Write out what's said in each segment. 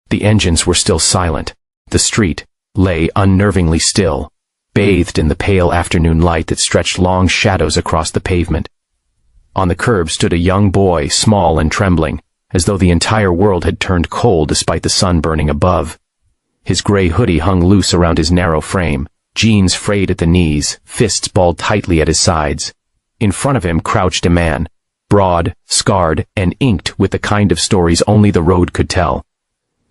The engines were still silent. The street lay unnervingly still, bathed in the pale afternoon light that stretched long shadows across the pavement. On the curb stood a young boy, small and trembling, as though the entire world had turned cold despite the sun burning above. His gray hoodie hung loose around his narrow frame, jeans frayed at the knees, fists balled tightly at his sides. In front of him crouched a man, broad, scarred, and inked with the kind of stories only the road could tell.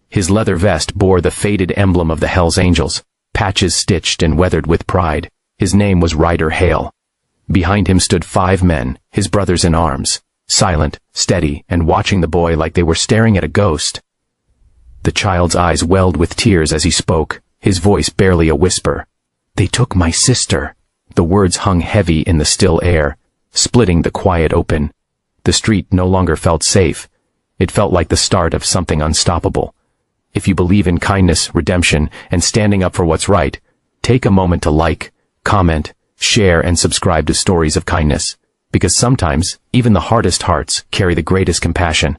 His leather vest bore the faded emblem of the Hells Angels, patches stitched and weathered with pride. His name was Ryder Hail. Behind him stood 5 men, his brothers in arms, silent, steady, and watching the boy like they were staring at a ghost. The child's eyes welled with tears as he spoke, his voice barely a whisper. "They took my sister." The words hung heavy in the still air, splitting the quiet open. The street no longer felt safe. It felt like the start of something unstoppable. If you believe in kindness, redemption, and standing up for what's right, take a moment to like, comment, share, and subscribe to Stories of Kindness, because sometimes even the hardest hearts carry the greatest compassion.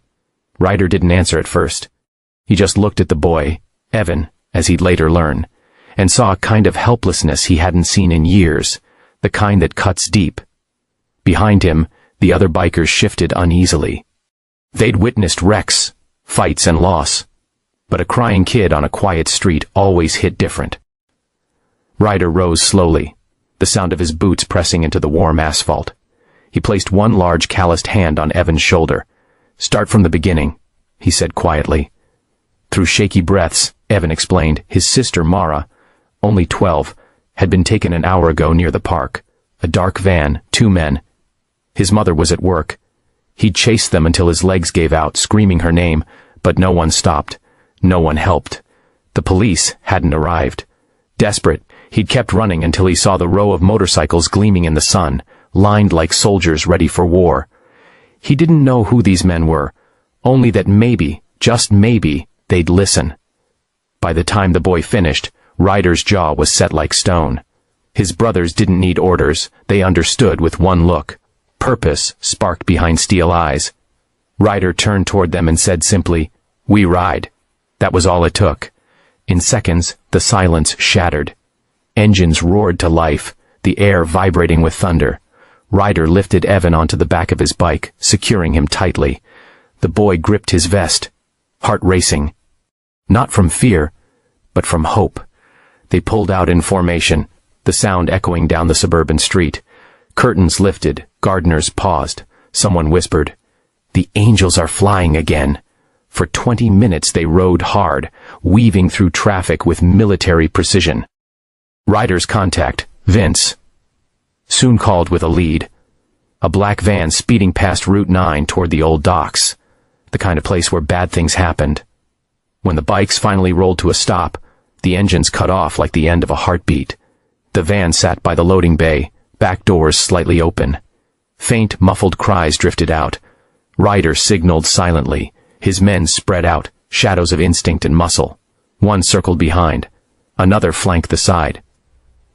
Ryder didn't answer at first. He just looked at the boy, Evan, as he'd later learn, and saw a kind of helplessness he hadn't seen in years, the kind that cuts deep. Behind him, the other bikers shifted uneasily. They'd witnessed wrecks, fights, and loss, but a crying kid on a quiet street always hit different. Ryder rose slowly, the sound of his boots pressing into the warm asphalt. He placed one large calloused hand on Evan's shoulder. "Start from the beginning," he said quietly. Through shaky breaths, Evan explained, his sister Mara, only 12, had been taken an hour ago near the park. A dark van, 2 men. His mother was at work. He'd chased them until his legs gave out, screaming her name, but no one stopped. No one helped. The police hadn't arrived. Desperate, he'd kept running until he saw the row of motorcycles gleaming in the sun, lined like soldiers ready for war. He didn't know who these men were, only that maybe, just maybe, they'd listen. By the time the boy finished, Ryder's jaw was set like stone. His brothers didn't need orders, they understood with one look. Purpose sparked behind steel eyes. Ryder turned toward them and said simply, "We ride." That was all it took. In seconds, the silence shattered. Engines roared to life, the air vibrating with thunder. Ryder lifted Evan onto the back of his bike, securing him tightly. The boy gripped his vest, heart racing. Not from fear, but from hope. They pulled out in formation, the sound echoing down the suburban street. Curtains lifted, gardeners paused. Someone whispered, "The angels are flying again." For 20 minutes they rode hard, weaving through traffic with military precision. Ryder's contact, Vince, soon called with a lead. A black van speeding past Route 9 toward the old docks, the kind of place where bad things happened. When the bikes finally rolled to a stop, the engines cut off like the end of a heartbeat. The van sat by the loading bay, back doors slightly open. Faint, muffled cries drifted out. Ryder signaled silently. His men spread out, shadows of instinct and muscle. One circled behind. Another flanked the side.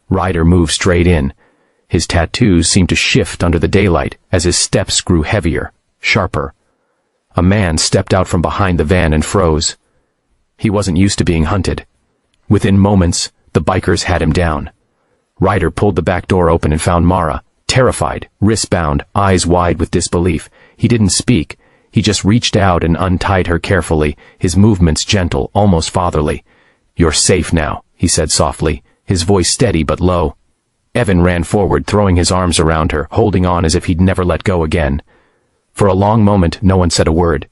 Ryder moved straight in. His tattoos seemed to shift under the daylight as his steps grew heavier, sharper. A man stepped out from behind the van and froze. He wasn't used to being hunted. Within moments, the bikers had him down. Ryder pulled the back door open and found Mara, terrified, wrists bound, eyes wide with disbelief. He didn't speak. He just reached out and untied her carefully, his movements gentle, almost fatherly. "You're safe now," he said softly, his voice steady but low. Evan ran forward, throwing his arms around her, holding on as if he'd never let go again. For a long moment, no one said a word.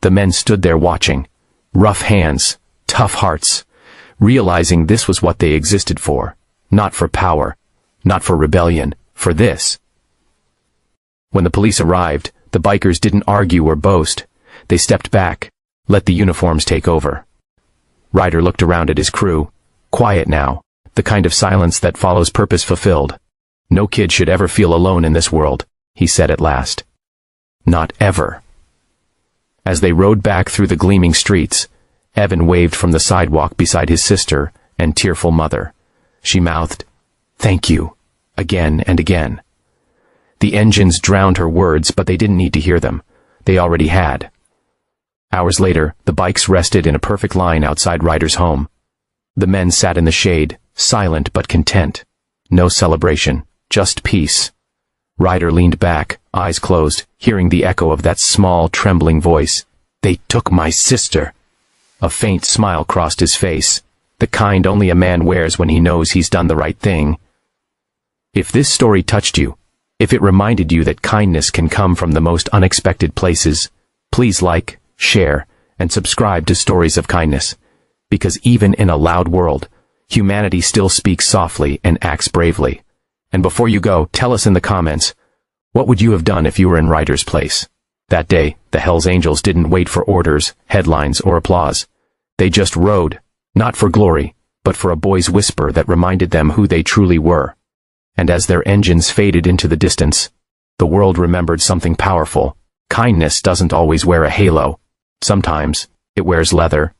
The men stood there watching. Rough hands, tough hearts, realizing this was what they existed for. Not for power, not for rebellion, for this. When the police arrived, the bikers didn't argue or boast. They stepped back, let the uniforms take over. Ryder looked around at his crew. Quiet now, the kind of silence that follows purpose fulfilled. "No kid should ever feel alone in this world," he said at last. "Not ever." As they rode back through the gleaming streets, Evan waved from the sidewalk beside his sister and tearful mother. She mouthed, "Thank you," again and again. The engines drowned her words, but they didn't need to hear them. They already had. Hours later, the bikes rested in a perfect line outside Ryder's home. The men sat in the shade, silent but content. No celebration, just peace. Ryder leaned back, eyes closed, hearing the echo of that small, trembling voice. "They took my sister." A faint smile crossed his face, the kind only a man wears when he knows he's done the right thing. If this story touched you, if it reminded you that kindness can come from the most unexpected places, please like, share, and subscribe to Stories of Kindness. Because even in a loud world, humanity still speaks softly and acts bravely. And before you go, tell us in the comments, what would you have done if you were in Ryder's place? That day, the Hells Angels didn't wait for orders, headlines, or applause. They just rode, not for glory, but for a boy's whisper that reminded them who they truly were. And as their engines faded into the distance, the world remembered something powerful. Kindness doesn't always wear a halo. Sometimes, it wears leather.